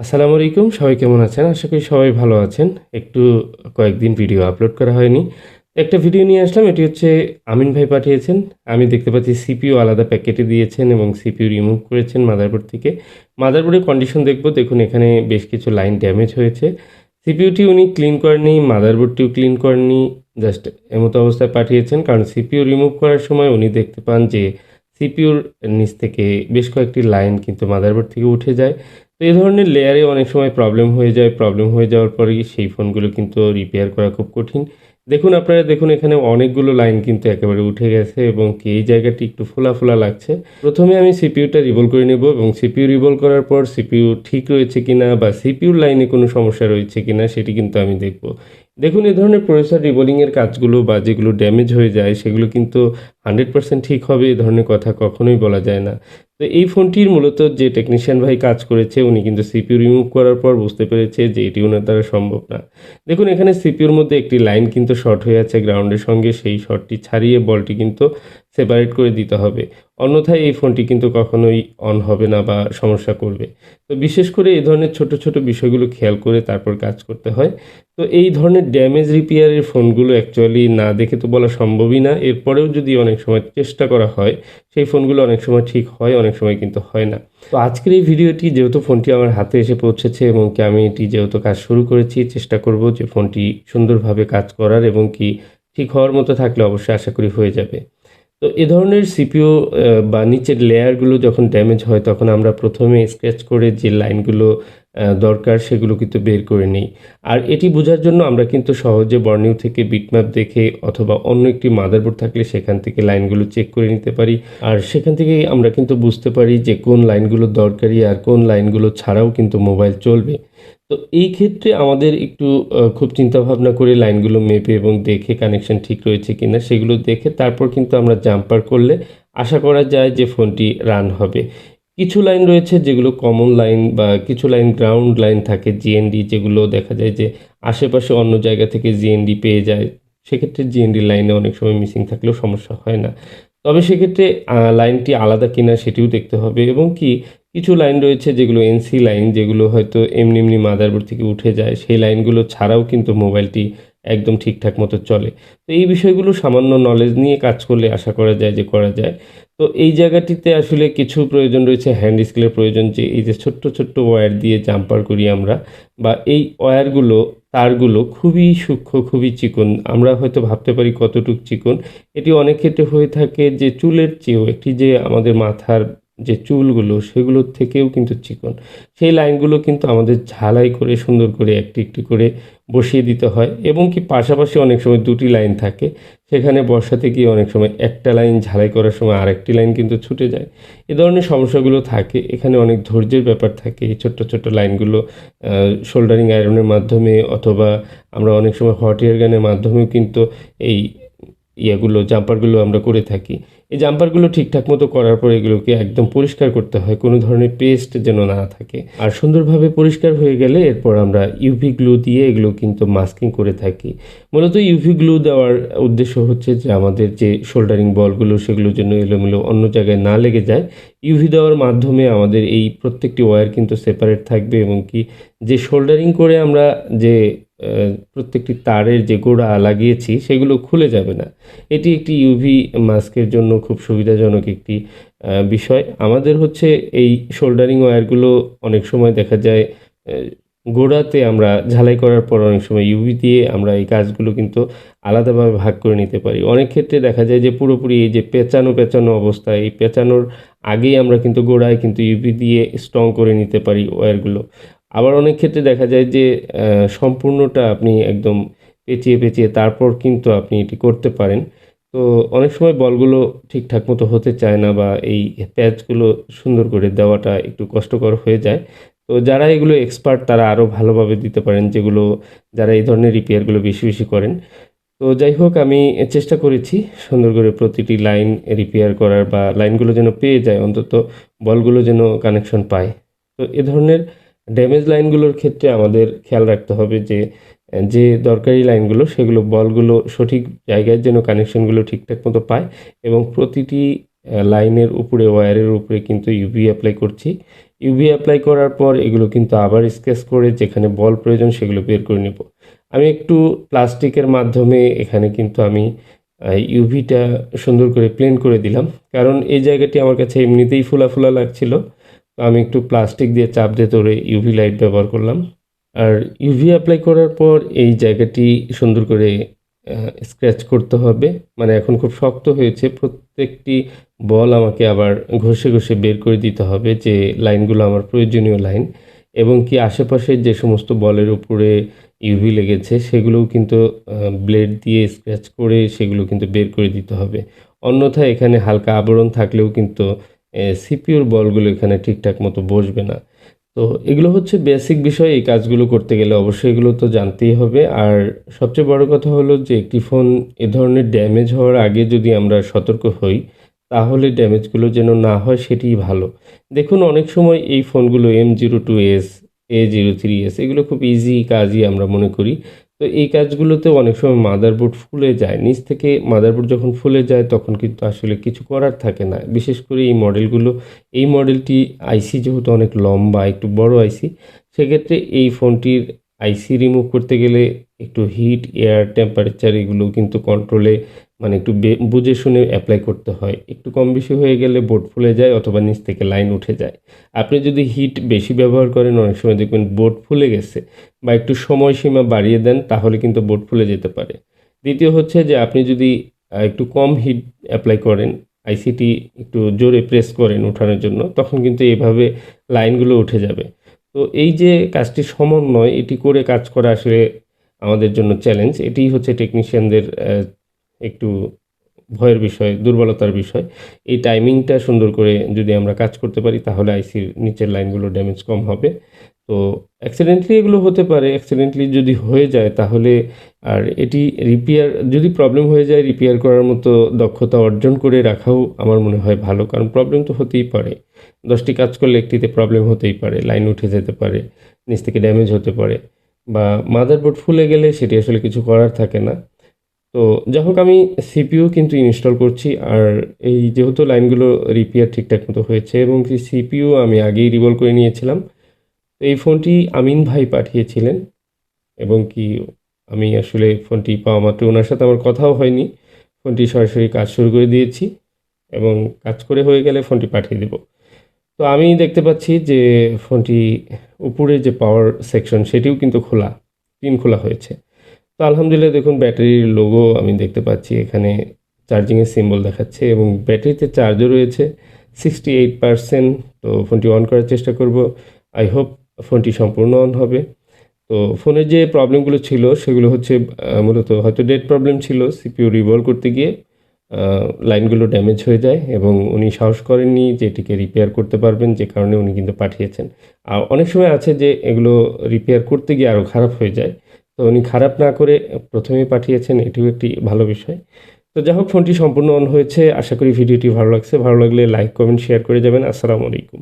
আসসালামু আলাইকুম। সবাই কেমন আছেন? আশা করি সবাই ভালো আছেন। একটু কয়েকদিন ভিডিও আপলোড করা হয়নি। একটা ভিডিও নিয়ে আসলাম। এটি হচ্ছে আমিন ভাই পাঠিয়েছেন। আমি দেখতে পাচ্ছি সিপিইউ আলাদা প্যাকেটে দিয়েছেন এবং সিপিইউ রিমুভ করেছেন মাদারবোর্ড থেকে। মাদারবোর্ডের কন্ডিশন দেখব। দেখুন এখানে বেশ কিছু লাইন ড্যামেজ হয়েছে। সিপিইউটি উনি ক্লিন করেননি, মাদারবোর্ডটিও ক্লিন করেননি। জাস্ট এমতো অবস্থায় পাঠিয়েছেন। কারণ সিপিইউ রিমুভ করার সময় উনি দেখতে পান যে সিপিইউর নিচ থেকে বেশ কয়েকটি লাইন কিন্তু মাদারবোর্ড থেকে উঠে যায়। তো এই ধরনের লেয়ারে অনেক সময় প্রবলেম হয়ে যায়। প্রবলেম হয়ে যাওয়ার পরেই সেই ফোনগুলো কিন্তু রিপেয়ার করা খুব কঠিন। দেখুন আপনারা দেখুন এখানে অনেকগুলো লাইন কিন্তু একেবারে উঠে গেছে এবং কি এই জায়গাটি একটু ফোলা, ফোলা লাগছে। প্রথমে আমি সিপিইউটা রিভলভ করে নেব এবং সিপিইউ রিভলভ করার পর সিপিইউ ঠিক রয়েছে কিনা বা সিপিইউর লাইনে কোনো সমস্যা রয়েছে কিনা সেটি কিন্তু আমি দেখব। দেখুন এ ধরনের প্রসেসর রিবোলিং এর কাজগুলো বা যেগুলো ড্যামেজ হয়ে যায় সেগুলো কিন্তু 100% ঠিক হবে এ ধরনের কথা কখনোই বলা যায় না। তো এই ফোনটির মূলত যে টেকনিশিয়ান ভাই কাজ করেছে উনি কিন্তু সিপিইউ রিমুভ করার পর বুঝতে পেরেছে যে এটি উনার দ্বারা সম্ভব না। দেখুন এখানে সিপিইউর মধ্যে একটি লাইন কিন্তু শর্ট হয়ে আছে গ্রাউন্ডের সঙ্গে, সেই শর্টটি ছাড়িয়ে বলটি কিন্তু সেপারেট করে দিতে হবে। অন্যথায় এই ফোনটি কিন্তু কখনোই অন হবে না বা সমস্যা করবে। তো বিশেষ করে এই ধরনের ছোট, ছোট বিষয়গুলো খেয়াল করে তারপর কাজ করতে হয়। তো এই ধরনের ড্যামেজ রিপেয়ারের ফোনগুলো অ্যাকচুয়ালি না দেখে তো বলা সম্ভবই না। এরপরেও যদি অনেক সময় চেষ্টা করা হয় সেই ফোনগুলো অনেক সময় ঠিক হয়, অনেক সময় কিন্তু হয় না। তো আজকের এই ভিডিওটি যেহেতু ফোনটি আমার হাতে এসে পৌঁছেছে এবং কি আমি এটি যেহেতু কাজ শুরু করেছি, চেষ্টা করব যে ফোনটি সুন্দরভাবে কাজ করার এবং কি ঠিক হওয়ার মতো থাকলে অবশ্যই আশা করি হয়ে যাবে। তো এ ধরনের সিপিইউ বা নিচের লেয়ারগুলো যখন ড্যামেজ হয় তখন আমরা ১ম এ স্ক্র্যাচ করে যে লাইনগুলো দরকার সেগুলো কিন্তু বের করে নেই। আর এটি বোঝার জন্য আমরা কিন্তু সহজে বর্নিউ থেকে বিটম্যাপ দেখে অথবা অন্য একটি মাদারবোর্ড থাকলে সেখান থেকে লাইনগুলো চেক করে নিতে পারি। আর সেখান থেকেই আমরা কিন্তু বুঝতে পারি যে কোন লাইনগুলো দরকারি আর কোন লাইনগুলো ছাড়াও কিন্তু মোবাইল চলবে। তো এই ক্ষেত্রে আমাদের একটু খুব চিন্তাভাবনা করে লাইনগুলো মেপে এবং দেখে কানেকশন ঠিক রয়েছে কিনা সেগুলো দেখে তারপর কিন্তু আমরা জাম্পার করলে আশা করা যায় যে ফোনটি রান হবে। কিছু লাইন রয়েছে যেগুলো কমন লাইন বা কিছু লাইন গ্রাউন্ড লাইন থাকে জিএনডি, যেগুলো দেখা যায় যে আশেপাশে অন্য জায়গা থেকে জিএনডি পেয়ে যায়। সেক্ষেত্রে জিএনডি লাইনে অনেক সময় মিসিং থাকলেও সমস্যা হয় না। তবে সেক্ষেত্রে লাইনটি আলাদা কিনা সেটিও দেখতে হবে এবং কি কিছু লাইন রয়েছে যেগুলো এনসি লাইন, যেগুলো হয়তো এমনি, এমনি মাদারবোর্ড থেকে উঠে যায়। সেই লাইনগুলো ছাড়াও কিন্তু মোবাইলটি একদম ঠিকঠাক মতো চলে। তো এই বিষয়গুলো সামান্য নলেজ নিয়ে কাজ করলে আশা করা যায় যে করা যায়। তো এই জায়গাটিতে আসলে কিছু প্রয়োজন রয়েছে, হ্যান্ড স্কেলের প্রয়োজন, যে এই যে ছোট্ট, ছোট্ট ওয়্যার দিয়ে জাম্পার করি আমরা বা এই ওয়্যারগুলো, তারগুলো খুবই সূক্ষ্ম, খুবই চিকন। আমরা হয়তো ভাবতে পারি কতটুক চিকন। এটি অনেক ক্ষেত্রে হয়ে থাকে যে চুলের চেয়েও একটি যে আমাদের মাথার যে চুলগুলো সেগুলোর থেকেও কিন্তু চিকন। সেই লাইনগুলো কিন্তু আমাদের ঝালাই করে সুন্দর করে একটি, একটি করে বসিয়ে দিতে হয় এবং কি পাশাপাশি অনেক সময় ২ টি লাইন থাকে। সেখানে বসাতে গিয়ে অনেক সময় একটা লাইন ঝালাই করার সময় আরেকটি লাইন কিন্তু ছুটে যায়। এ ধরনের সমস্যাগুলো থাকে। এখানে অনেক ধৈর্যের ব্যাপার থাকে। এই ছোট্ট, ছোট্ট লাইনগুলো আ সোল্ডারিং আয়রনের মাধ্যমে অথবা আমরা অনেক সময় হট এয়ার গানের মাধ্যমেও কিন্তু এই জাম্পারগুলো আমরা করে থাকি। এই জাম্পারগুলো ঠিকঠাক মতো করার পর এগুলোকে একদম পরিষ্কার করতে হয়। কোনো ধরনের পেস্ট যেন না থাকে। আর সুন্দরভাবে পরিষ্কার হয়ে গেলে এরপর আমরা ইউভি গ্লু দিয়ে এগুলো কিন্তু মাস্কিং করে থাকি। মূলত ইউভি গ্লু দেওয়ার উদ্দেশ্য হচ্ছে যে আমাদের যে সোল্ডারিং বলগুলো সেগুলো যেন এলোমেলো অন্য জায়গায় না লেগে যায়। ইউভি দেওয়ার মাধ্যমে আমাদের এই প্রত্যেকটি ওয়্যার কিন্তু সেপারেট থাকবে এবং কি যে সোল্ডারিং করে আমরা যে প্রত্যেকটি তারের যে গোড়া লাগিয়েছি সেগুলো খুলে যাবে না। এটি একটি ইউভি মাস্কের জন্য খুব সুবিধাজনক একটি বিষয়। আমাদের হচ্ছে এই সোল্ডারিং ওয়্যারগুলো অনেক সময় দেখা যায় অ্যা গোড়াতে আমরা ঝালাই করার পর অনেক সময় ইউভি দিয়ে আমরা এই কাজগুলো কিন্তু আলাদাভাবে ভাগ করে নিতে পারি। অনেক ক্ষেত্রে দেখা যায় যে পুরোপুরি এই যে পেঁচানো, পেঁচানো অবস্থা, এই পেঁচানোর আগেই আমরা কিন্তু গোড়ায় কিন্তু ইউভি দিয়ে স্ট্রং করে নিতে পারি ওয়্যারগুলো। আবার অনেক ক্ষেত্রে দেখা যায় যে সম্পূর্ণটা আপনি একদম পেঁচিয়ে, পেঁচিয়ে তারপর কিন্তু আপনি এটি করতে পারেন। তো অনেক সময় বলগুলো ঠিকঠাক মতো হতে চায় না বা এই প্যাচগুলো সুন্দর করে দেওয়াটা একটু কষ্টকর হয়ে যায়। তো যারা এগুলো এক্সপার্ট তারা আরও ভালোভাবে দিতে পারেন, যেগুলো যারা এই ধরনের রিপেয়ারগুলো বেশি, বেশি করেন। তো যাই হোক আমি চেষ্টা করেছি সুন্দর করে প্রতিটি লাইন রিপেয়ার করার বা লাইনগুলো যেন পেয়ে যায়, অন্তত বলগুলো যেন কানেকশন পায়। তো এ ধরনের ড্যামেজ লাইনগুলোর ক্ষেত্রে আমাদের খেয়াল রাখতে হবে যে যে দরকারি লাইনগুলো সেগুলো বলগুলো সঠিক জায়গায় যেন কানেকশনগুলো ঠিকঠাক মতো পায় এবং প্রতিটি লাইনের উপরে ওয়্যারের উপরে কিন্তু ইউভি এপ্লাই করছি ইউভি অ্যাপ্লাই করার পর এগুলো কিন্তু আবার স্কেচ করে যেখানে বল প্রয়োজন সেগুলো বের করে নেব। আমি একটু প্লাস্টিকের মাধ্যমে এখানে কিন্তু আমি ইউভিটা সুন্দর করে প্লেন করে দিলাম, কারণ এই জায়গাটি আমার কাছে এমনিতেই ফোলা ফোলা লাগছিল। তো আমি একটু প্লাস্টিক দিয়ে চাপ দিয়ে ধরে ইউভি লাইট ব্যবহার করলাম। আর ইউভি অ্যাপ্লাই করার পর এই জায়গাটি সুন্দর করে স্ক্র্যাচ করতে হবে। মানে এখন খুব শক্ত হয়েছে, প্রত্যেকটি বল আমাকে আবার ঘষে ঘষে বের করে দিতে হবে যে লাইনগুলো আমার প্রয়োজনীয় লাইন, এবং কি আশেপাশের যে সমস্ত বলের উপরে ইউভি লেগেছে সেগুলোও কিন্তু ব্লেড দিয়ে স্ক্র্যাচ করে সেগুলো কিন্তু বের করে দিতে হবে। অন্যথায় এখানে হালকা আবরণ থাকলেও কিন্তু সিপিইউর বলগুলো এখানে ঠিকঠাক মতো বসবে না। তো এগুলো হচ্ছে বেসিক বিষয়। এই কাজগুলো করতে গেলে অবশ্যই এগুলো তো জানতেই হবে। আর সবচেয়ে বড় কথা হলো যে একটি ফোন এ ধরনের ড্যামেজ হওয়ার আগে যদি আমরা সতর্ক হই, তাহলে ড্যামেজগুলো যেন না হয় সেটিই ভালো। দেখুন অনেক সময় এই ফোনগুলো M02s, A03s এগুলো খুব ইজি কাজই আমরা মনে করি। তো এই কাজগুলোতেও অনেক সময় মাদারবোর্ড ফুলে যায়। নিচ থেকে মাদারবোর্ড যখন ফুলে যায় তখন কিন্তু আসলে কিছু করার থাকে না। বিশেষ করে এই মডেলগুলো, এই মডেলটি আইসি যেহেতু অনেক লম্বা, একটু বড় আইসি, সেক্ষেত্রে এই ফোনটির আইসি রিমুভ করতে গেলে একটু হিট, এয়ার, টেম্পারেচার এগুলো কিন্তু কন্ট্রোলে মানে একটু বুঝে শুনে অ্যাপ্লাই করতে হয়। একটু কম বেশি হয়ে গেলে বোর্ড ফুলে যায় অথবা নিচ থেকে লাইন উঠে যায়। আপনি যদি হিট বেশি ব্যবহার করেন অনেক সময় দেখবেন বোর্ড ফুলে গেছে, বা একটু সময়সীমা বাড়িয়ে দেন তাহলে কিন্তু বোর্ড ফুলে যেতে পারে। দ্বিতীয় হচ্ছে যে আপনি যদি একটু কম হিট অ্যাপ্লাই করেন, আইসিটি একটু জোরে প্রেস করেন ওঠানোর জন্য, তখন কিন্তু এভাবে লাইনগুলো উঠে যাবে। তো এই যে কাজটি সমন্বয়, এটি করে কাজ করা আসলে আমাদের জন্য চ্যালেঞ্জ। এটিই হচ্ছে টেকনিশিয়ানদের একটু ভয়ের বিষয়, দুর্বলতার বিষয়। এই টাইমিংটা সুন্দর করে যদি আমরা কাজ করতে পারি তাহলে আইসির নিচের লাইনগুলো ড্যামেজ কম হবে। তো অ্যাক্সিডেন্টালি এগুলো হতে পারে। অ্যাক্সিডেন্টালি যদি হয়ে যায় তাহলে, আর এটি রিপেয়ার যদি প্রবলেম হয়ে যায়, রিপেয়ার করার মতো দক্ষতা অর্জন করে রাখাও আমার মনে হয় ভালো। কারণ প্রবলেম তো হতেই পারে। 10টি কাজ করলে একটিতে প্রবলেম হতেই পারে। লাইন উঠে যেতে পারে, নিচ থেকে ড্যামেজ হতে পারে, বা মাদারবোর্ড ফুলে গেলে সেটি আসলে কিছু করার থাকে না। তো যাই হোক, আমি সিপিইউ কিন্তু ইনস্টল করছি। আর এই যেহেতু লাইনগুলো রিপেয়ার ঠিকঠাক মতো হয়েছে এবং কি সিপিইউ আমি আগেই রিভলভ করে নিয়েছিলাম। তো এই ফোনটি আমিন ভাই পাঠিয়েছিলেন, এবং কি আমি আসলে ফোনটি পাওয়া মাত্র ওনার সাথে আমার কথাও হয়নি। ফোনটি সরাসরি কাজ শুরু করে দিয়েছি এবং কাজ করে হয়ে গেলে ফোনটি পাঠিয়ে দেব। তো আমি দেখতে পাচ্ছি যে ফোনটি উপরে যে পাওয়ার সেকশন সেটিও কিন্তু খোলা, পিন খোলা হয়েছে। তো আলহামদুলিল্লাহ দেখুন ব্যাটারির লোগো আমি দেখতে পাচ্ছি, এখানে চার্জিংয়ের সিম্বল দেখাচ্ছে এবং ব্যাটারিতে চার্জও রয়েছে 68%। তো ফোনটি অন করার চেষ্টা করব। আই হোপ ফোনটি সম্পূর্ণ অন হবে। তো ফোনের যে প্রবলেমগুলো ছিল সেগুলো হচ্ছে মূলত হয়তো ডেট প্রবলেম ছিল, সিপিইউ রিভলভ করতে গিয়ে লাইনগুলো ড্যামেজ হয়ে যায় এবং উনি সাহস করেননি যে এটিকে রিপেয়ার করতে পারবেন, যে কারণে উনি কিন্তু পাঠিয়েছেন। আর অনেক সময় আছে যে এগুলো রিপেয়ার করতে গিয়ে আরও খারাপ হয়ে যায়। তো উনি খারাপ না করে প্রথমেই পাঠিয়েছেন, এটিও একটি ভালো বিষয়। তো যাই হোক, ফোনটি সম্পূর্ণ অন হয়েছে। আশা করি ভিডিওটি ভালো লাগছে। ভালো লাগলে লাইক, কমেন্ট, শেয়ার করে যাবেন। আসসালামু আলাইকুম।